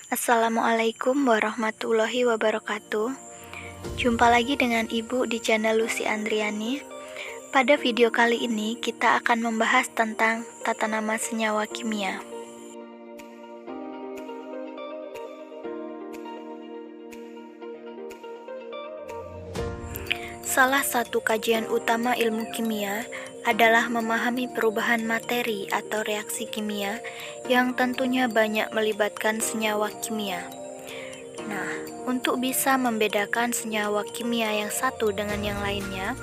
Assalamualaikum warahmatullahi wabarakatuh. Jumpa lagi dengan Ibu di channel Lucy Andriani. Pada video kali ini kita akan membahas tentang tata nama senyawa kimia. Salah satu kajian utama ilmu kimia adalah memahami perubahan materi atau reaksi kimia yang tentunya banyak melibatkan senyawa kimia. Nah, untuk bisa membedakan senyawa kimia yang satu dengan yang lainnya,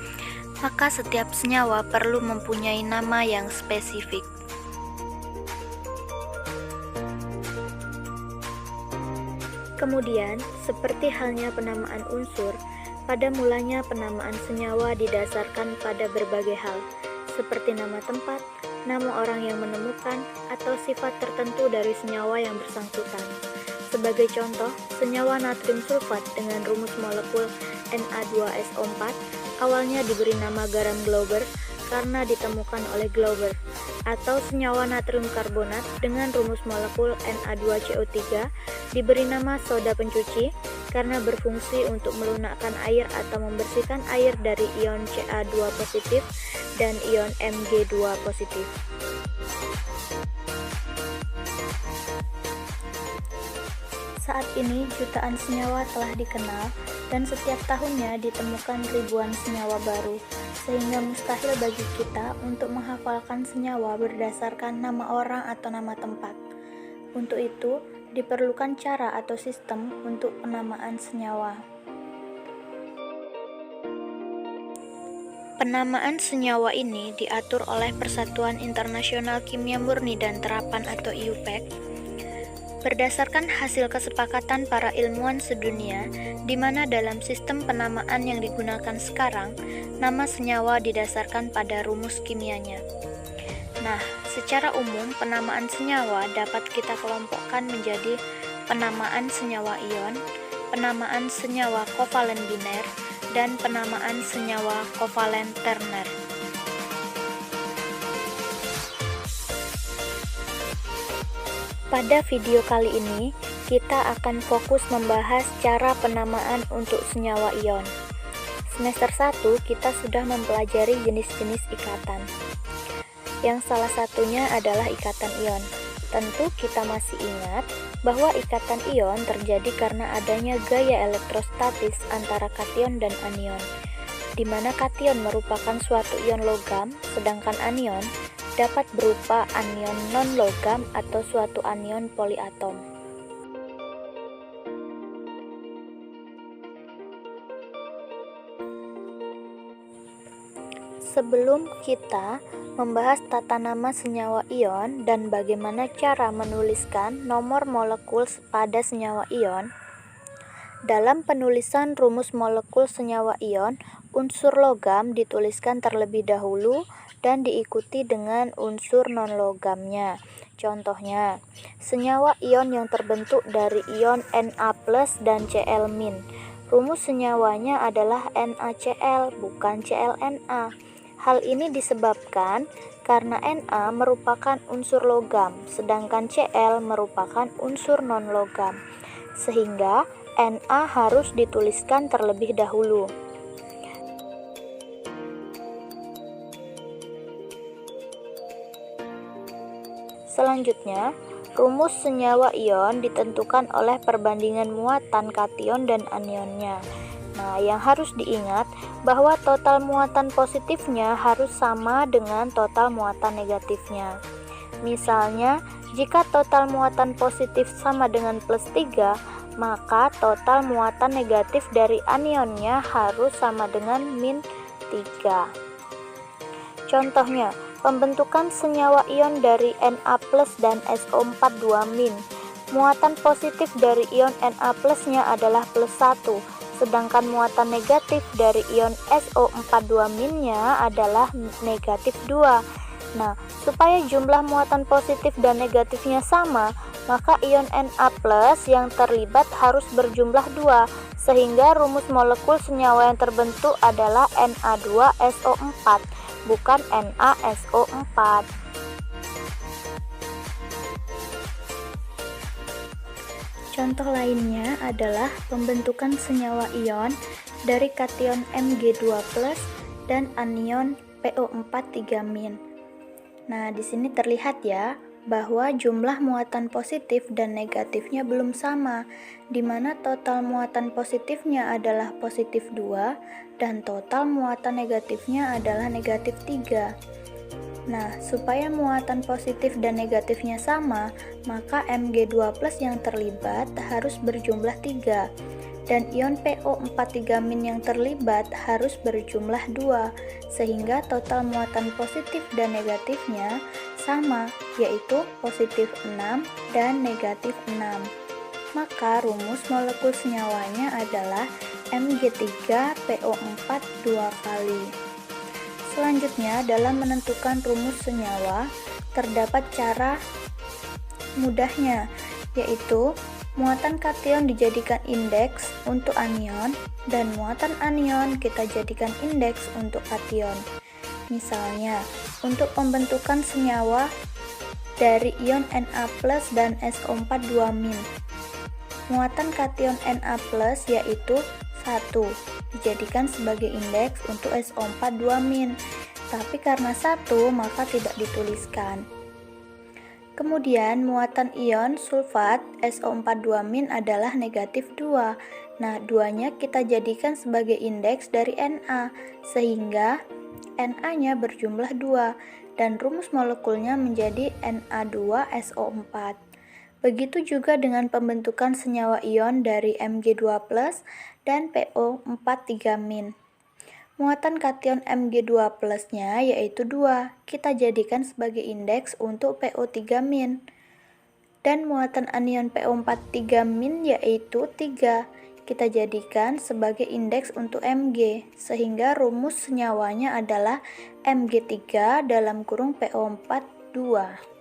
maka setiap senyawa perlu mempunyai nama yang spesifik. Kemudian, seperti halnya penamaan unsur, pada mulanya penamaan senyawa didasarkan pada berbagai hal, seperti nama tempat, nama orang yang menemukan, atau sifat tertentu dari senyawa yang bersangkutan. Sebagai contoh, senyawa natrium sulfat dengan rumus molekul Na2SO4 awalnya diberi nama garam Glauber karena ditemukan oleh Glauber, atau senyawa natrium karbonat dengan rumus molekul Na2CO3 diberi nama soda pencuci karena berfungsi untuk melunakkan air atau membersihkan air dari ion Ca2 positif dan ion Mg2 positif. Saat ini jutaan senyawa telah dikenal dan setiap tahunnya ditemukan ribuan senyawa baru, sehingga mustahil bagi kita untuk menghafalkan senyawa berdasarkan nama orang atau nama tempat. Untuk itu, diperlukan cara atau sistem untuk penamaan senyawa. Penamaan senyawa ini diatur oleh Persatuan Internasional Kimia Murni dan Terapan atau IUPAC berdasarkan hasil kesepakatan para ilmuwan sedunia, di mana dalam sistem penamaan yang digunakan sekarang, nama senyawa didasarkan pada rumus kimianya. Nah, secara umum penamaan senyawa dapat kita kelompokkan menjadi penamaan senyawa ion, penamaan senyawa kovalen biner, dan penamaan senyawa kovalen terner. Pada video kali ini, kita akan fokus membahas cara penamaan untuk senyawa ion. Semester 1 kita sudah mempelajari jenis-jenis ikatan, yang salah satunya adalah ikatan ion. Tentu kita masih ingat bahwa ikatan ion terjadi karena adanya gaya elektrostatis antara kation dan anion, di mana kation merupakan suatu ion logam, sedangkan anion dapat berupa anion non-logam atau suatu anion poliatom. Sebelum kita membahas tata nama senyawa ion dan bagaimana cara menuliskan nomor molekul pada senyawa ion, dalam penulisan rumus molekul senyawa ion, unsur logam dituliskan terlebih dahulu dan diikuti dengan unsur non-logamnya. Contohnya, senyawa ion yang terbentuk dari ion Na+ dan Cl-. Rumus senyawanya adalah NaCl, bukan ClNa. Hal ini disebabkan karena Na merupakan unsur logam, sedangkan Cl merupakan unsur non-logam, sehingga Na harus dituliskan terlebih dahulu. Selanjutnya, rumus senyawa ion ditentukan oleh perbandingan muatan kation dan anionnya. Nah, yang harus diingat bahwa total muatan positifnya harus sama dengan total muatan negatifnya. Misalnya, jika total muatan positif sama dengan +3, maka total muatan negatif dari anionnya harus sama dengan -3. Contohnya, pembentukan senyawa ion dari Na+ dan SO4 2-. Muatan positif dari ion Na+- nya adalah +1, sedangkan muatan negatif dari ion SO4 2- nya adalah -2. Nah, supaya jumlah muatan positif dan negatifnya sama, maka ion Na+ yang terlibat harus berjumlah 2, sehingga rumus molekul senyawa yang terbentuk adalah Na2SO4, bukan NaSO4. Contoh lainnya adalah pembentukan senyawa ion dari kation Mg2+ dan anion PO4 3-. Nah, di sini terlihat ya bahwa jumlah muatan positif dan negatifnya belum sama, di mana total muatan positifnya adalah positif 2 dan total muatan negatifnya adalah negatif 3. Nah, supaya muatan positif dan negatifnya sama, maka Mg2+ yang terlibat harus berjumlah 3, dan ion PO4 3- yang terlibat harus berjumlah 2, sehingga total muatan positif dan negatifnya sama, yaitu positif 6 dan negatif 6. Maka rumus molekul senyawanya adalah Mg3PO4 2 kali. Selanjutnya, dalam menentukan rumus senyawa, terdapat cara mudahnya, yaitu muatan kation dijadikan indeks untuk anion, dan muatan anion kita jadikan indeks untuk kation. Misalnya, untuk pembentukan senyawa dari ion Na+ dan SO4 2-, muatan kation Na+ yaitu 1 dijadikan sebagai indeks untuk SO4 2-, tapi karena 1 maka tidak dituliskan. Kemudian muatan ion sulfat SO4 2- adalah negatif 2. Nah, 2-nya kita jadikan sebagai indeks dari Na, sehingga Na-nya berjumlah 2 dan rumus molekulnya menjadi Na2SO4. Begitu juga dengan pembentukan senyawa ion dari Mg2+ dan PO4 3-. Muatan kation Mg2+-nya yaitu 2, kita jadikan sebagai indeks untuk PO3-. Dan muatan anion PO4 3- yaitu 3, kita jadikan sebagai indeks untuk Mg, sehingga rumus senyawanya adalah Mg3 dalam kurung PO4 2.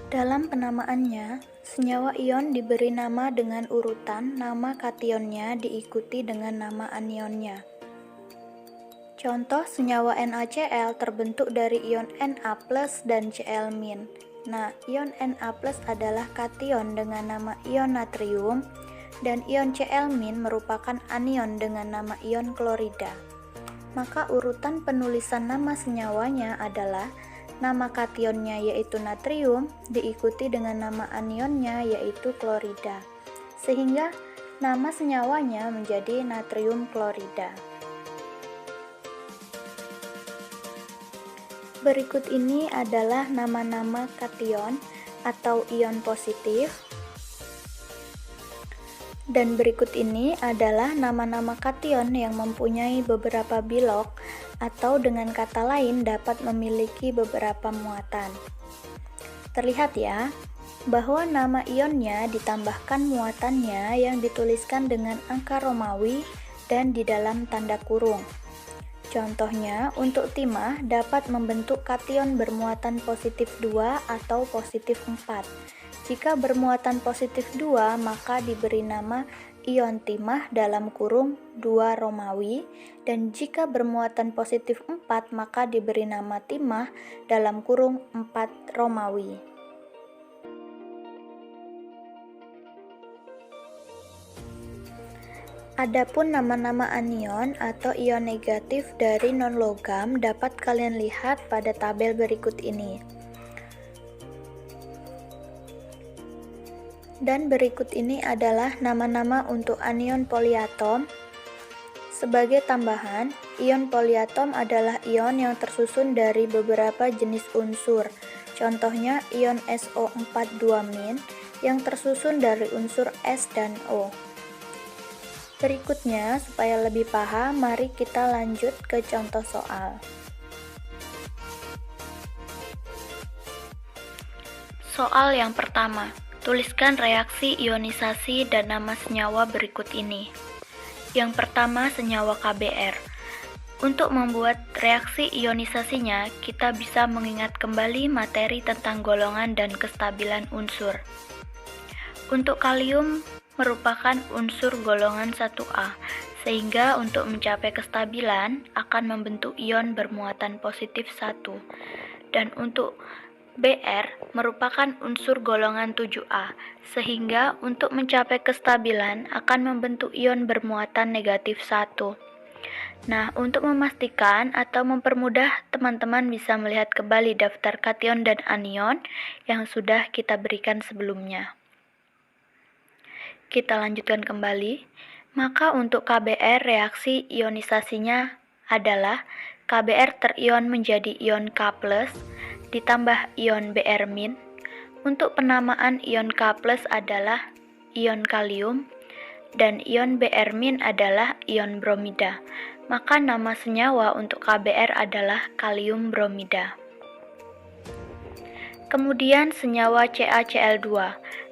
Dalam penamaannya, senyawa ion diberi nama dengan urutan nama kationnya diikuti dengan nama anionnya. Contoh senyawa NaCl terbentuk dari ion Na+ dan Cl-. Nah, ion Na+ adalah kation dengan nama ion natrium, dan ion Cl- merupakan anion dengan nama ion klorida. Maka urutan penulisan nama senyawanya adalah nama kationnya yaitu natrium, diikuti dengan nama anionnya yaitu klorida, sehingga nama senyawanya menjadi natrium klorida. Berikut ini adalah nama-nama kation atau ion positif, dan berikut ini adalah nama-nama kation yang mempunyai beberapa bilok atau dengan kata lain dapat memiliki beberapa muatan. Terlihat ya, bahwa nama ionnya ditambahkan muatannya yang dituliskan dengan angka Romawi dan di dalam tanda kurung. Contohnya, untuk timah dapat membentuk kation bermuatan positif 2 atau positif 4. Jika bermuatan positif 2, maka diberi nama ion timah dalam kurung 2 Romawi, dan jika bermuatan positif 4, maka diberi nama timah dalam kurung 4 Romawi. Adapun nama-nama anion atau ion negatif dari non-logam dapat kalian lihat pada tabel berikut ini. Dan berikut ini adalah nama-nama untuk anion polyatom. Sebagai tambahan, ion polyatom adalah ion yang tersusun dari beberapa jenis unsur. Contohnya ion SO4 2- yang tersusun dari unsur S dan O. Berikutnya, supaya lebih paham, mari kita lanjut ke contoh soal. Soal yang pertama. Tuliskan reaksi ionisasi dan nama senyawa berikut ini. Yang pertama, senyawa KBr. Untuk membuat reaksi ionisasinya, kita bisa mengingat kembali materi tentang golongan dan kestabilan unsur. Untuk kalium merupakan unsur golongan 1A, sehingga untuk mencapai kestabilan akan membentuk ion bermuatan positif 1. Dan untuk Br merupakan unsur golongan 7A, sehingga untuk mencapai kestabilan akan membentuk ion bermuatan negatif 1. Nah, untuk memastikan atau mempermudah, teman-teman bisa melihat kembali daftar kation dan anion yang sudah kita berikan sebelumnya. Kita lanjutkan kembali. Maka untuk KBr reaksi ionisasinya adalah KBr terion menjadi ion K+, ditambah ion Br-. Untuk penamaan ion K+ adalah ion kalium, dan ion Br- adalah ion bromida. Maka nama senyawa untuk KBr adalah kalium bromida. Kemudian senyawa CaCl2.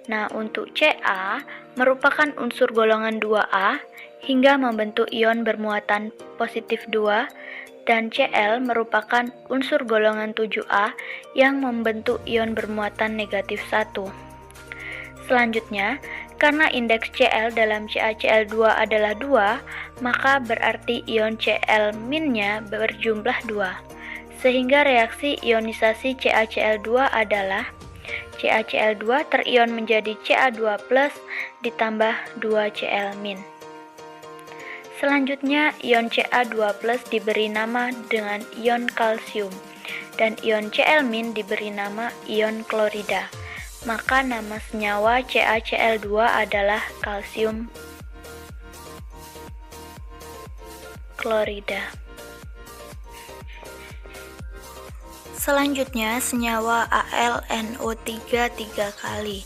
Nah, untuk Ca merupakan unsur golongan 2A hingga membentuk ion bermuatan positif 2, dan Cl merupakan unsur golongan 7A yang membentuk ion bermuatan negatif 1. Selanjutnya, karena indeks Cl dalam CaCl2 adalah 2, maka berarti ion Cl-nya berjumlah 2. Sehingga reaksi ionisasi CaCl2 adalah CaCl2 terion menjadi Ca2+ ditambah 2Cl-. Selanjutnya, ion Ca2+ diberi nama dengan ion kalsium, dan ion Cl- diberi nama ion klorida. Maka nama senyawa CaCl2 adalah kalsium klorida. Selanjutnya, senyawa AlNO3 3 kali.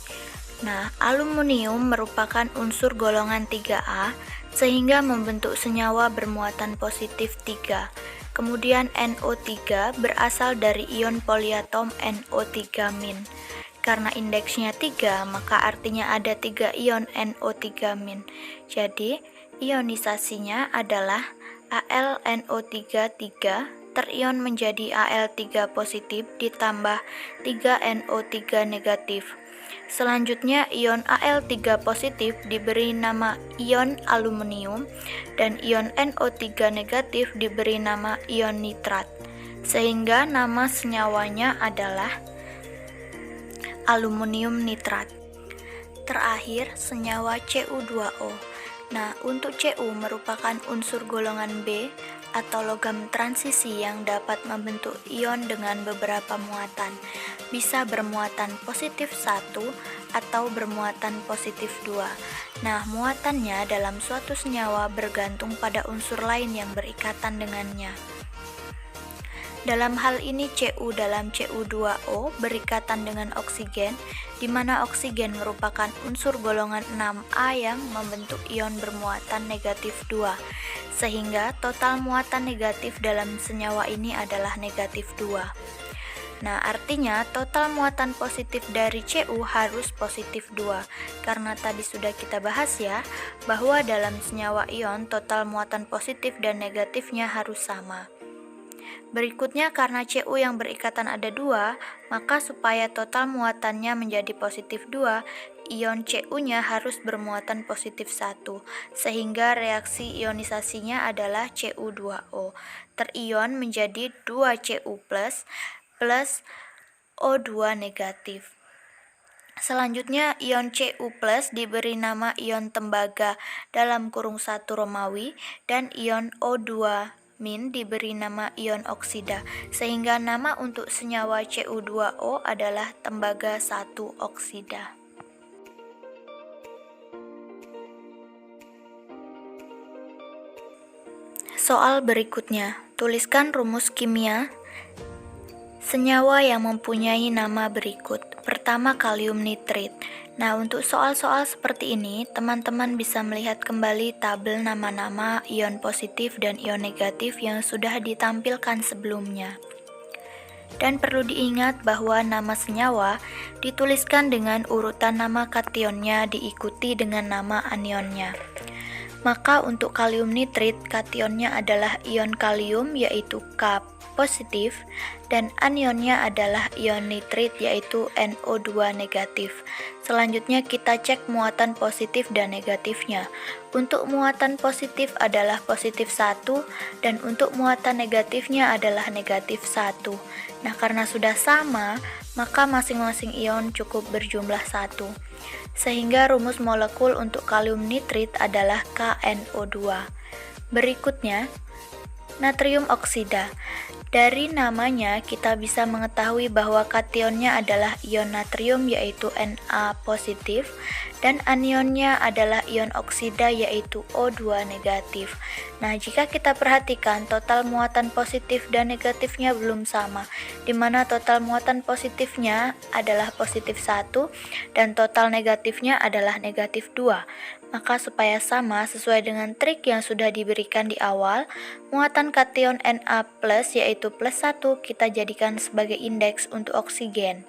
Nah, aluminium merupakan unsur golongan 3A sehingga membentuk senyawa bermuatan positif 3. Kemudian NO3 berasal dari ion poliatom NO3-. Karena indeksnya 3, maka artinya ada 3 ion NO3-. Jadi, ionisasinya adalah AlNO3 3 terion menjadi Al3 positif ditambah 3NO3 negatif. Selanjutnya, ion Al3 positif diberi nama ion aluminium, dan ion NO3 negatif diberi nama ion nitrat, sehingga nama senyawanya adalah aluminium nitrat. Terakhir, senyawa Cu2O. Nah, untuk Cu merupakan unsur golongan B atau logam transisi yang dapat membentuk ion dengan beberapa muatan. Bisa bermuatan positif 1 atau bermuatan positif 2. Nah, muatannya dalam suatu senyawa bergantung pada unsur lain yang berikatan dengannya. Dalam hal ini Cu dalam Cu2O berikatan dengan oksigen, di mana oksigen merupakan unsur golongan 6A yang membentuk ion bermuatan negatif 2, sehingga total muatan negatif dalam senyawa ini adalah negatif 2. Nah, artinya total muatan positif dari Cu harus positif 2, karena tadi sudah kita bahas ya, bahwa dalam senyawa ion total muatan positif dan negatifnya harus sama. Berikutnya, karena Cu yang berikatan ada 2, maka supaya total muatannya menjadi positif 2, ion Cu-nya harus bermuatan positif 1, sehingga reaksi ionisasinya adalah Cu2O, terion menjadi 2Cu+, plus O2 negatif. Selanjutnya, ion Cu+ diberi nama ion tembaga dalam kurung 1 Romawi, dan ion O2- diberi nama ion oksida, sehingga nama untuk senyawa Cu2O adalah tembaga 1 oksida. Soal berikutnya, tuliskan rumus kimia senyawa yang mempunyai nama berikut. Pertama, kalium nitrit. Nah, untuk soal-soal seperti ini, teman-teman bisa melihat kembali tabel nama-nama ion positif dan ion negatif yang sudah ditampilkan sebelumnya. Dan perlu diingat bahwa nama senyawa dituliskan dengan urutan nama kationnya diikuti dengan nama anionnya. Maka untuk kalium nitrit, kationnya adalah ion kalium yaitu K positif, dan anionnya adalah ion nitrit yaitu NO2 negatif. Selanjutnya kita cek muatan positif dan negatifnya. Untuk muatan positif adalah positif 1, dan untuk muatan negatifnya adalah negatif 1. Nah, karena sudah sama, maka masing-masing ion cukup berjumlah 1. Sehingga rumus molekul untuk kalium nitrit adalah KNO2. Berikutnya, natrium oksida. Dari namanya kita bisa mengetahui bahwa kationnya adalah ion natrium yaitu Na positif dan anionnya adalah ion oksida yaitu O2 negatif. Nah, jika kita perhatikan total muatan positif dan negatifnya belum sama, di mana total muatan positifnya adalah positif 1 dan total negatifnya adalah negatif 2. Maka supaya sama sesuai dengan trik yang sudah diberikan di awal, muatan kation Na+ yaitu plus 1 kita jadikan sebagai indeks untuk oksigen.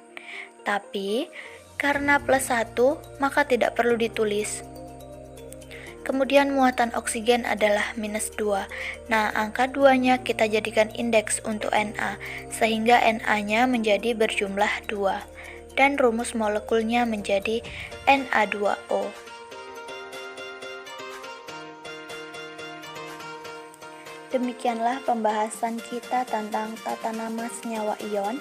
Tapi karena plus 1 maka tidak perlu ditulis. Kemudian muatan oksigen adalah minus 2. Nah, angka 2-nya kita jadikan indeks untuk Na, sehingga Na-nya menjadi berjumlah 2. Dan rumus molekulnya menjadi Na2O. Demikianlah pembahasan kita tentang tata nama senyawa ion.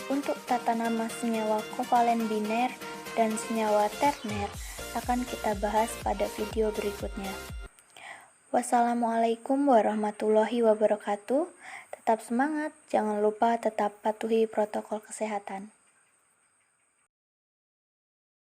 Untuk tata nama senyawa kovalen biner dan senyawa terner akan kita bahas pada video berikutnya. Wassalamualaikum warahmatullahi wabarakatuh. Tetap semangat, jangan lupa tetap patuhi protokol kesehatan.